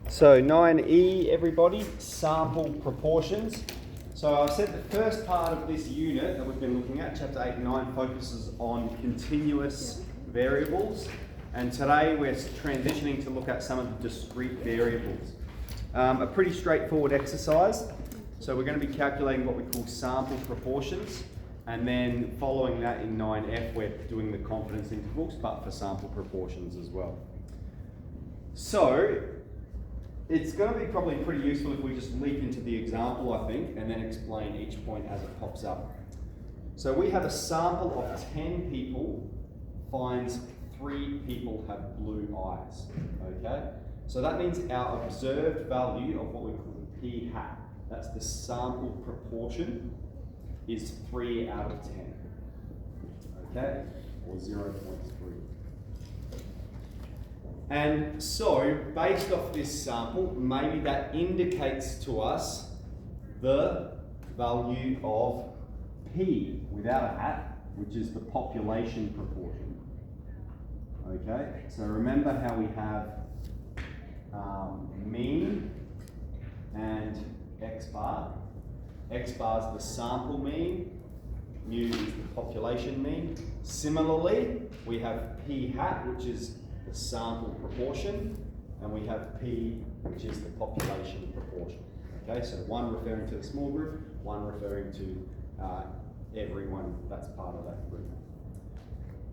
So 9E, everybody, sample proportions. So I've said the first part of this unit that we've been looking at, chapter 8 and 9, focuses on continuous variables. And today we're transitioning to look at some of the discrete variables. A pretty straightforward exercise. So we're going to be calculating what we call sample proportions. And then following that in 9F, we're doing the confidence intervals, but for sample proportions as well. So it's going to be probably pretty useful if we just leap into the example, I think, and then explain each point as it pops up. So we have a sample of 10 people finds 3 people have blue eyes, okay? So that means our observed value of what we call p hat, that's the sample proportion, is 3 out of 10, okay? Or 0.3. And so, based off this sample, maybe that indicates to us the value of P without a hat, which is the population proportion. Okay, so remember how we have mean and X bar. X bar is the sample mean, mu is the population mean. Similarly, we have P hat, which is the sample proportion, and we have P, which is the population proportion. Okay, so one referring to the small group, one referring to everyone that's part of that group.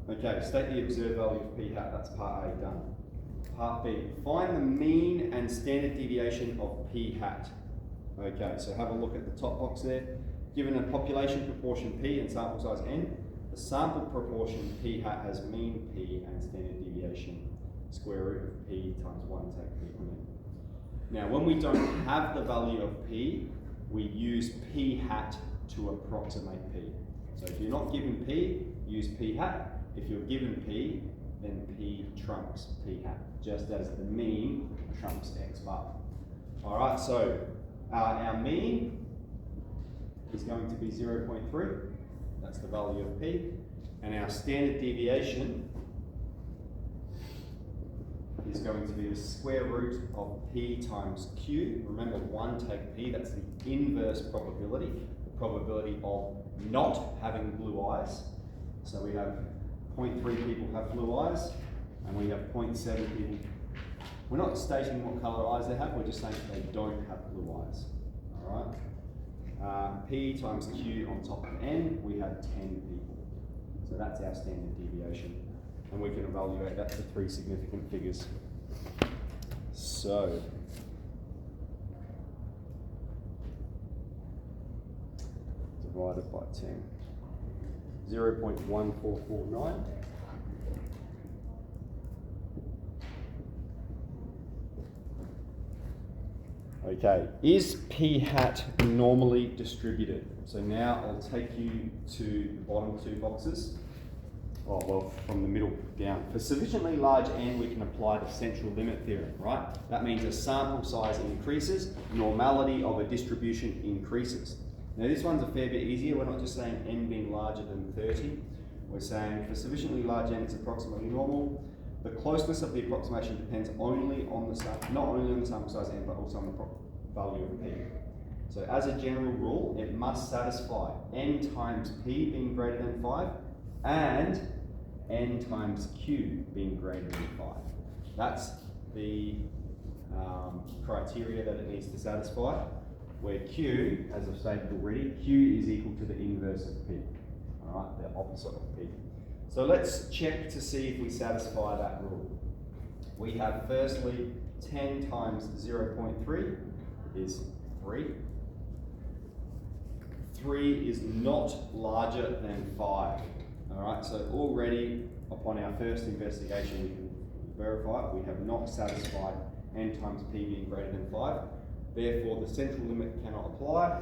Okay, state the observed value of P hat, that's part A done. Part B, find the mean and standard deviation of P hat. Okay, so have a look at the top box there. Given a population proportion P and sample size N, the sample proportion P hat has mean P and standard deviation square root of P times 1 take P on N. Now, when we don't have the value of P, we use P hat to approximate P. So if you're not given P, use P hat. If you're given P, then P trumps P hat, just as the mean trumps X bar. All right, so our mean is going to be 0.3. That's the value of P. And our standard deviation is going to be the square root of P times Q. Remember, 1 take P, that's the inverse probability, the probability of not having blue eyes. So we have 0.3 people have blue eyes, and we have 0.7 people. We're not stating what colour eyes they have, we're just saying that they don't have blue eyes. All right? P times Q on top of N, we have 10 people. So that's our standard deviation. And we can evaluate that to 3 significant figures. So, divided by 10. 0.1449. Okay, is P hat normally distributed? So now I'll take you to the bottom 2 boxes. Oh, well, from the middle down. For sufficiently large N, we can apply the central limit theorem, right? That means as sample size increases, normality of a distribution increases. Now this one's a fair bit easier. We're not just saying N being larger than 30. We're saying for sufficiently large N, it's approximately normal. The closeness of the approximation depends only on the not only on the sample size N, but also on the value of P. So as a general rule, it must satisfy N times P being greater than 5 and N times Q being greater than 5. That's the criteria that it needs to satisfy, where Q, as I've stated already, Q is equal to the inverse of P, all right, the opposite of P. So let's check to see if we satisfy that rule. We have firstly 10 times 0.3 is 3. 3 is not larger than 5. All right, so already upon our first investigation, we can verify it. We have not satisfied N times P being greater than 5. Therefore, the central limit cannot apply.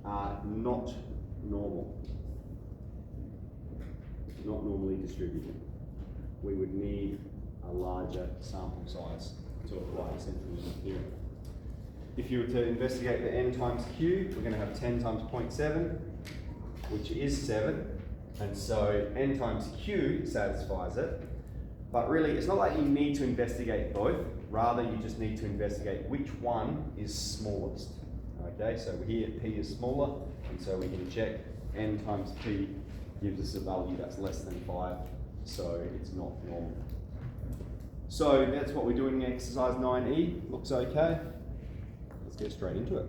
Not normal. Not normally distributed. We would need a larger sample size to apply the central limit theorem. If you were to investigate the N times Q, we're going to have 10 times 0.7, which is 7. And so N times Q satisfies it. But really, it's not like you need to investigate both. Rather, you just need to investigate which one is smallest. Okay, so here P is smaller, and so we can check N times P gives us a value that's less than 5, so it's not normal. So that's what we're doing in exercise 9E. Looks okay. Let's get straight into it.